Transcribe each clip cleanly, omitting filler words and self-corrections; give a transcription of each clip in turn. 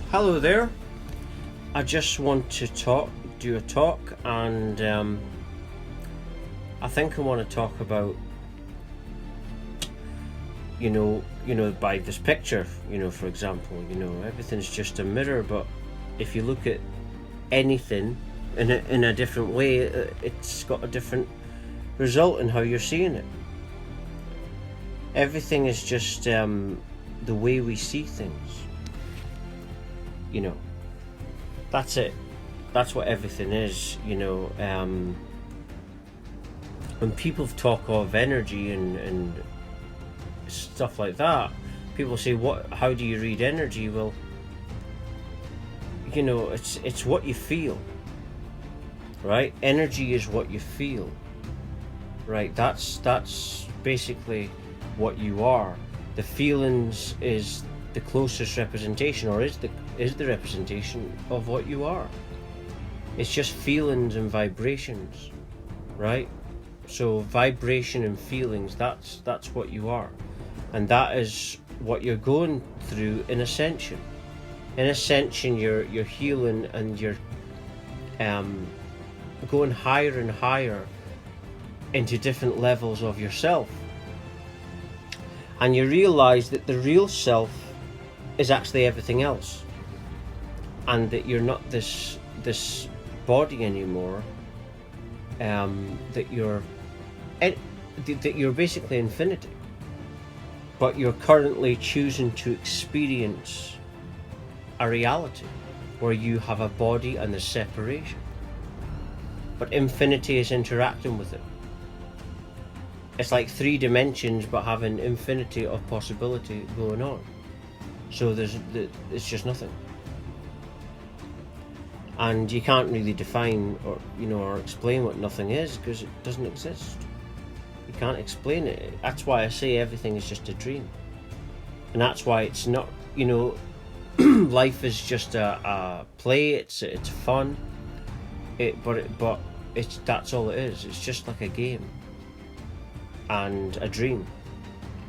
Hello there. I just want to do a talk, and I think I want to talk about, by this picture. For example, everything's just a mirror, but if you look at anything in a different way, it's got a different result in how you're seeing it. Everything is just the way we see things. That's it. That's what everything is. When people talk of energy and stuff like that, people say, how do you read energy? Well, it's what you feel, right? Energy is what you feel, right? That's basically what you are. The feelings is the closest representation, or is the representation of what you are. It's just feelings and vibrations, right? So vibration and feelings, that's what you are, and that is what you're going through in ascension. In ascension, you're healing, and you're going higher and higher into different levels of yourself, and you realize that the real self is actually everything else, and that you're not this body anymore. That you're basically infinity, but you're currently choosing to experience a reality where you have a body and there's separation, but infinity is interacting with it. It's like 3 dimensions but having infinity of possibility going on. So it's just nothing, and you can't really define or explain what nothing is, because it doesn't exist. You can't explain it. That's why I say everything is just a dream, and that's why it's not. Life is just a play. It's fun. But that's all it is. It's just like a game and a dream.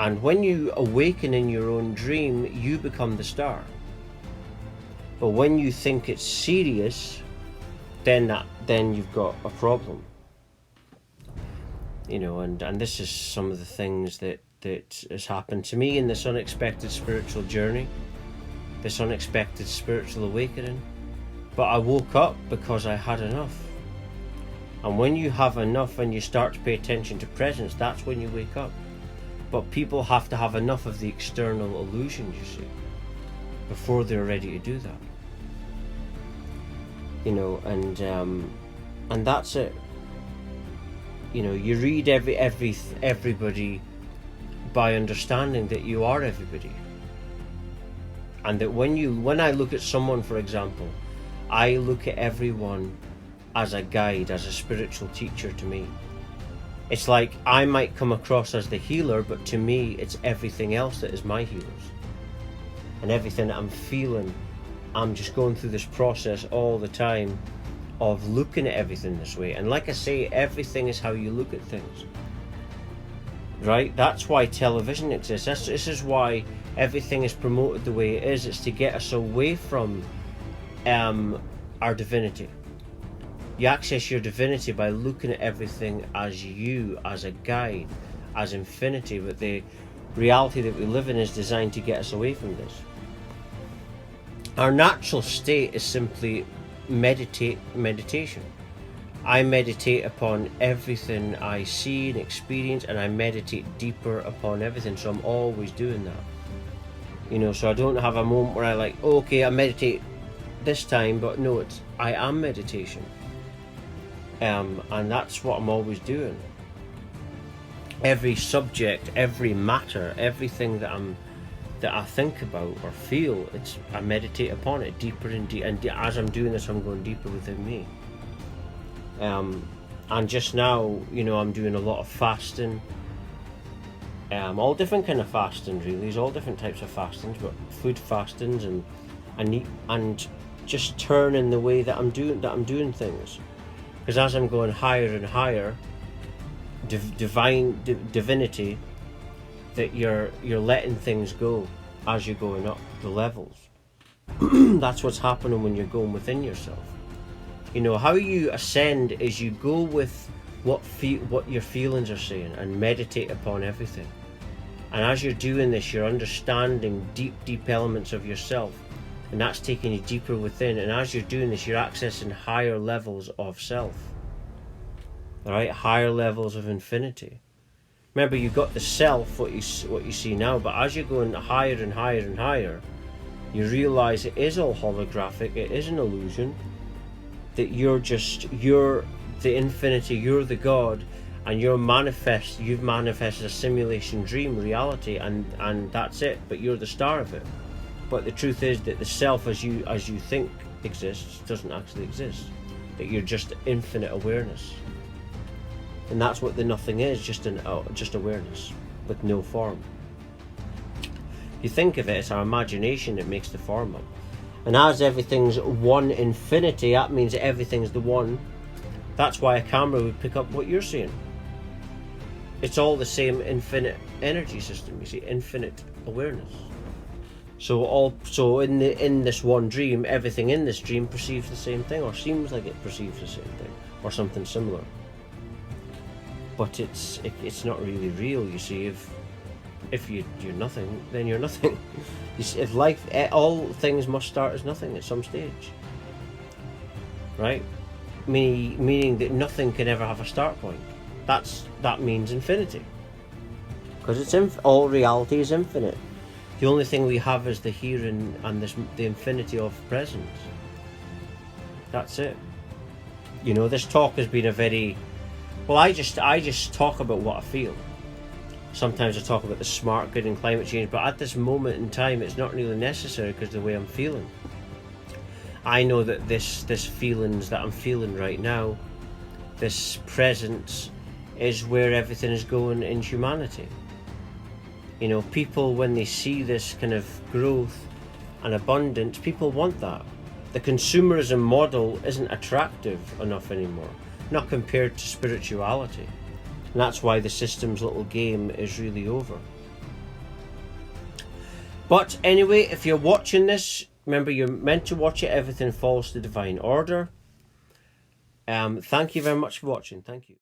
And when you awaken in your own dream, you become the star. But when you think it's serious, then you've got a problem. And this is some of the things that has happened to me in this unexpected spiritual journey, this unexpected spiritual awakening. But I woke up because I had enough. And when you have enough and you start to pay attention to presence, that's when you wake up. But people have to have enough of the external illusions, you see, before they're ready to do that. And that's it. You read everybody by understanding that you are everybody. And that when I look at someone, for example, I look at everyone as a guide, as a spiritual teacher to me. It's like I might come across as the healer, but to me it's everything else that is my healers. And everything that I'm feeling, I'm just going through this process all the time of looking at everything this way. And like I say, everything is how you look at things, right? That's why television exists. This is why everything is promoted the way it is. It's to get us away from our divinity. You access your divinity by looking at everything as you, as a guide, as infinity. But the reality that we live in is designed to get us away from this. Our natural state is simply meditation. I meditate upon everything I see and experience, and I meditate deeper upon everything. So I'm always doing that. So I don't have a moment where I meditate this time, but no, I am meditation. And that's what I'm always doing. Every subject, every matter, everything that I think about or feel, I meditate upon it deeper and deeper. And as I'm doing this, I'm going deeper within me. And just now, I'm doing a lot of fasting. All different kind of fasting, really. There's all different types of fastings, but food fastings and just turning the way that I'm doing things. Because as I'm going higher and higher, divinity, that you're letting things go as you're going up the levels. That's what's happening when you're going within yourself. You know, how you ascend is you go with what your feelings are saying and meditate upon everything. And as you're doing this, you're understanding deep elements of yourself, and that's taking you deeper within. And as you're doing this, you're accessing higher levels of self. All right, higher levels of infinity. Remember, you've got the self, what you see now, but as you're going higher and higher and higher, you realize it is all holographic. It is an illusion. That you're the infinity. You're the God. And you've manifested a simulation dream reality, and that's it, but you're the star of it. But the truth is that the self as you think exists doesn't actually exist, that you're just infinite awareness. And that's what the nothing is, just awareness with no form. You think of it as our imagination that makes the form up. And as everything's one infinity, that means everything's the one. That's why a camera would pick up what you're seeing. It's all the same infinite energy system, you see, infinite awareness. So in this one dream, everything in this dream perceives the same thing, or seems like it perceives the same thing, or something similar. But it's not really real, you see. If you're nothing, then you're nothing. You see, if life, all things must start as nothing at some stage, right? Meaning that nothing can ever have a start point. That means infinity, because all reality is infinite. The only thing we have is the here and the infinity of presence. That's it. You know, this talk has been a very I just talk about what I feel. Sometimes I talk about the smart grid and climate change, but at this moment in time, it's not really necessary because of the way I'm feeling. I know that this feelings that I'm feeling right now, this presence, is where everything is going in humanity. You know, people, when they see this kind of growth and abundance, people want that. The consumerism model isn't attractive enough anymore, not compared to spirituality. And that's why the system's little game is really over. But anyway, if you're watching this, remember you're meant to watch it. Everything falls to divine order. Thank you very much for watching. Thank you.